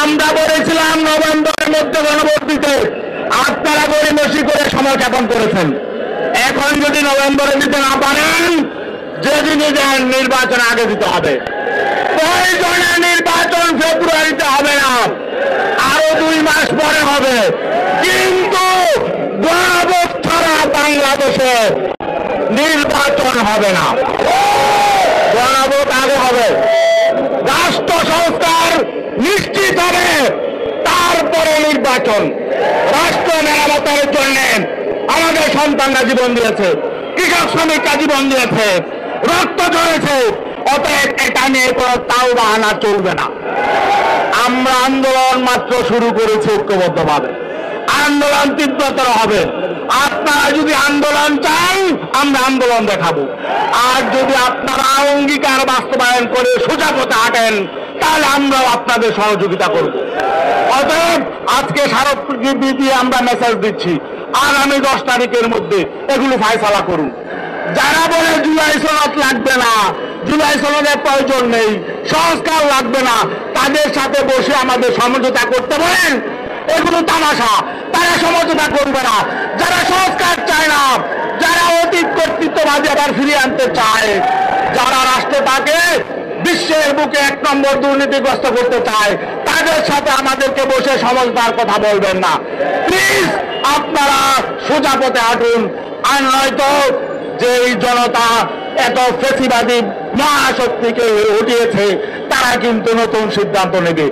আমরা বলেছিলাম নভেম্বরের মধ্যে গণভোট দিতে, আপনারা গড়িমসি করে সময় যাপন করেছেন। এখন যদি নভেম্বরে দিতে না পারেন, যেদিনই দেন নির্বাচন আগে দিতে হবে। প্রয়োজনে নির্বাচন ফেব্রুয়ারিতে হবে না, আরো 2 মাস পরে হবে, কিন্তু গণভোট ছাড়া বাংলাদেশে নির্বাচন হবে না। গণভোট আগে হবে, রাষ্ট্র সংস্কার নিশ্চিত হবে, তারপরে নির্বাচন। রাষ্ট্র মেরামতের জন্য আমাদের সন্তানরা জীবন দিয়েছে, কৃষক শ্রমিকরা জীবন দিয়েছে, রক্ত ঝরেছে। অতএব এটা নিয়ে কোনো তাও বাহানা চলবে না। আমরা আন্দোলন মাত্র শুরু করেছি ঐক্যবদ্ধভাবে, আন্দোলন তীব্রতর হবে। আপনারা যদি আন্দোলন চান, আমরা আন্দোলন দেখাবো। আর যদি আপনারা অঙ্গীকার বাস্তবায়ন করে সোজা পথে হাঁটেন, তাহলে আমরাও আপনাদের সহযোগিতা করব। অতএব আজকে স্মারকলিপি দিয়ে আমরা মেসেজ দিচ্ছি, আগামী 10 তারিখের মধ্যে এগুলো ফায়সালা করুন। যারা বলে জুলাই সনদ লাগবে না, জুলাই সনদের প্রয়োজন নেই, সংস্কার লাগবে না, তাদের সাথে বসে আমাদের সমঝোতা করতে বলেন। এগুলো তামাশা, তারা সমঝোতা করবে না। যারা সংস্কার চায় না, যারা অতীত কর্তৃত্ববাদী আবার ফিরিয়ে আনতে চায়, যারা রাষ্ট্রটাকে বিশ্বের বুকে 1 নম্বর দুর্নীতিগ্রস্ত করতে চায়, তাদের সাথে আমাদেরকে বসে সমঝোতার কথা বলবেন না। প্লিজ আপনারা সোজা পথে হাঁটুন। আর নয়তো যে এই জনতা এত ফেসিবাদী মহাশক্তিকে উঠিয়েছে, তারা কিন্তু নতুন সিদ্ধান্ত নেবে।